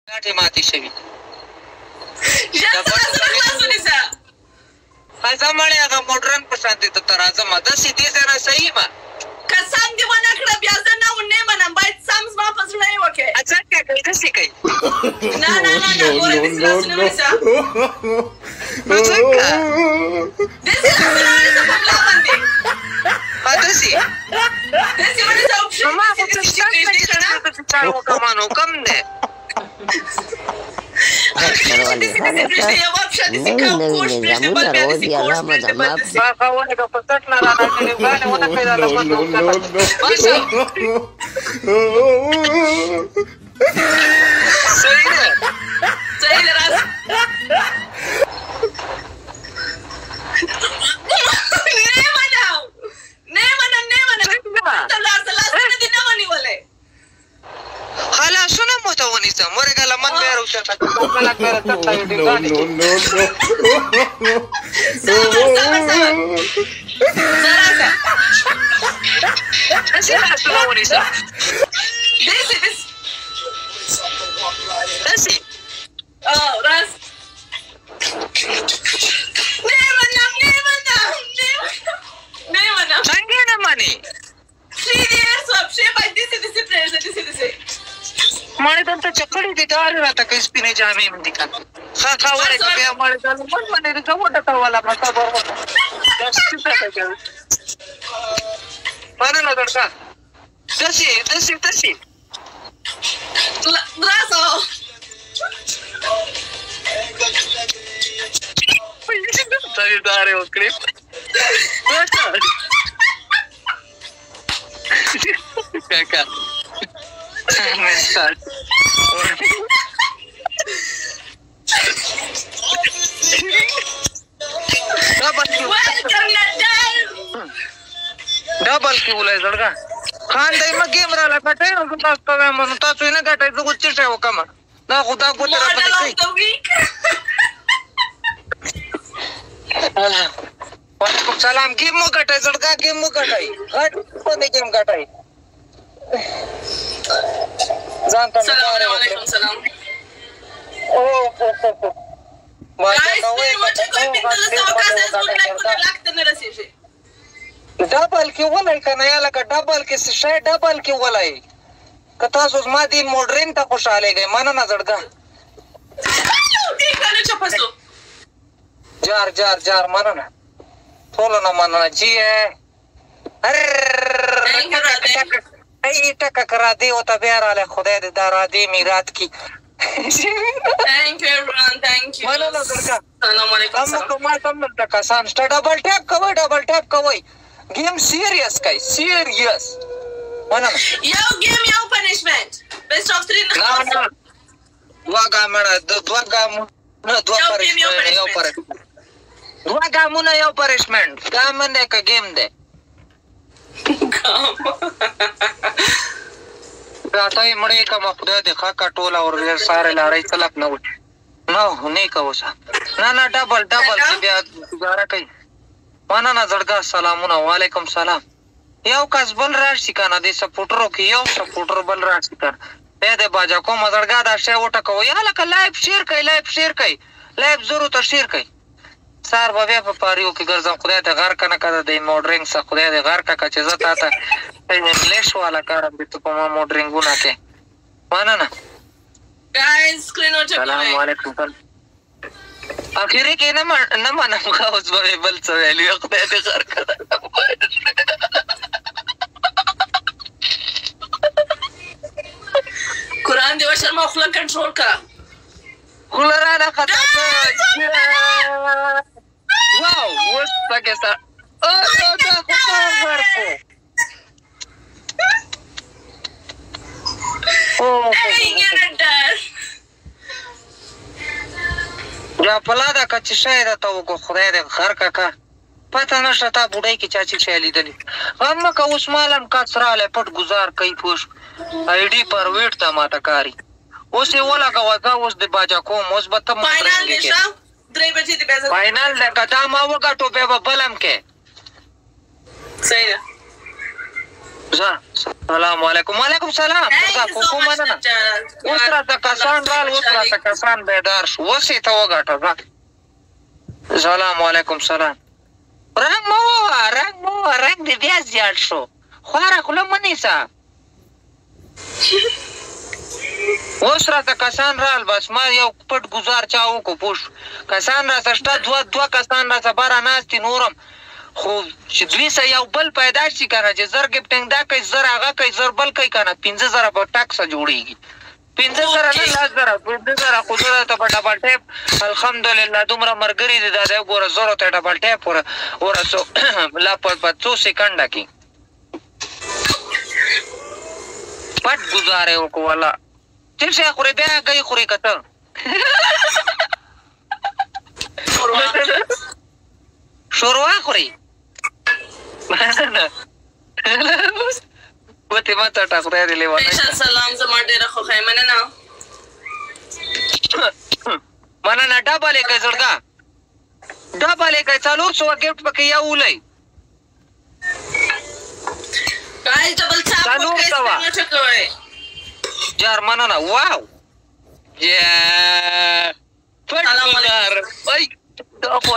غاټې ماتې شوي ښځه مړې هغه موډرن په شان دې ته ته راځم داسې دې ځای نه صحیح ما که سم دې ونه کړه بیا زه نه منم باید سم زما په زړه یې وکړې څنګه کوي داسې کوي نه ګوره داسې لاسونه ونیسه نو څنګه داسې لاسونه ونیسه په ملا باندې داسې ونیسه او پښې ما خو څه شته چې چا وکړم نو کم دی خلاصونه مو ته ونیسم ورګه لمن بیا روشته خلاصونه ونیسم داسې راز څنګه نه منې مړې دلته چکړې دي دارې راته کوي سپینې جامې مې دي که ښه ورېږه بیا مړې دا لمن باندې دې ته وډټوله مصبر مننه درته داسې دارې وکړې کاکا ډبل کې ولای زړګه خان دی ما ګیم را لپټای نو تاسو ته وایم نو تاسو یې نه ګټئ زه اوس څه شی وکړم دا خو دا ګوتې راپسې کوي وعلیکم سلام ګیم مو ګټئ زړګه ګیم مو ګټئ غټ باندې ګیم ګټئ ځان ته ډبل کې ولای که نه یا لکه ډبل کې شی ډبل کې ولای که تاسو زما دې موډرن ته خوشحالېږئ مننه زړګه جار مننه ټولو نه مننه جی ای ټکه که رادې ورته بیا رالی خدای دې دا رادې میرات کي مننه زړګه ما ته هم دلته کسان شته ډبل ټیپ کوئ ګیم سیریس کوي سیریس مننه یو ګیم یو پنشمنټ بیسټ اف 3 دوه ګامونه یو پنشمنټ ګامن دی که ګیم دی راته یې مړې کړمه خدای دې ښه کړه ټوله ور سارې لارۍ طلب نه وي نه نیکه اوسه نه ډبل چې بیا ګزاره کوي مننه زړګه سلامونه وعلیکم سلام یو کس بل راشي که نه دې سپوټرو کې یو سپوټر بل راشي که بیا دې باجه کومه زړګه دا شی وټکوئ هلکه لایف شیر کوئ لایف زرو ته شیر کوئ سار به بیا په پاریو کې ګرځم خدای دې غر که نه که د دې موډرنګ څه خدای دې غر که چې زه تا ته انګلیش والا کارم دې ته په ما موډرنګونه کې مننه سلام علیکم اخرې کې نه منم ښه اوس به مې بل څه ویلي وي خدای دې غر که قرآن دې وشرمه خوله کنټرول کړه خوله رانه خطا واو اوس پکې سره دا خو غر یا پلا دا که چې شی درته وکړو خدای دې غر ککه پته نشته تا بوډۍ کې چا چې شی لیدلي غم مه که اوس مال هم کس رالی پټ ګزار کوي پوه شو آی ډي پر ویټ ته ماته کاري اوس یې ولګوه زه اوس د باجه کوم اوس به ته فاینل دی که دا ما وګټو بیا به بل هم کې صحیح ده سلام علیکم. وعلیکم سلام. کوم مننه. اوس راته کسان رال، اوس راته کسان بیدار شو. اوس یې ته وګټه. سلام علیکم. سلام. رنګ مه ووه، رنګ دې بیا زیات شو. خواره خوله مه نیسه. اوس راته کسان رال، بس ما یو پټ ګزار چا وکړو پوه شو. کسان راته شته، دوه کسان راته بره ناست دي نور هم. خو چې دوی سه یو بل پیدا شي که نه، چې زر ګفټنګ دا کوي، زر هغه کوي، زر بل کوي که نه، 5,000 به ټکسه جوړېږي. 5,000 نه 10,000، 15,000 خو زه درته په ډبل ټیپ الحمدلله دومره ملګري دي دا دی وګوره، زه ورته ډبل ټیپ ورسو لا په 2 سیکنډه کې پټ ګزاره یې وکړو. والله چې شی خورې بیا ګۍ خورې که ته شوروا خورې وتې ما ته ټه خدای دې لیوانی سلام زما ډېره خوښه مننه. مننه. ډبل یې کوي زړګه، ډبل یې کوي. 400 ګفټ پکې یو ولئ. جار مننه. واو پټ ګزار. دا خو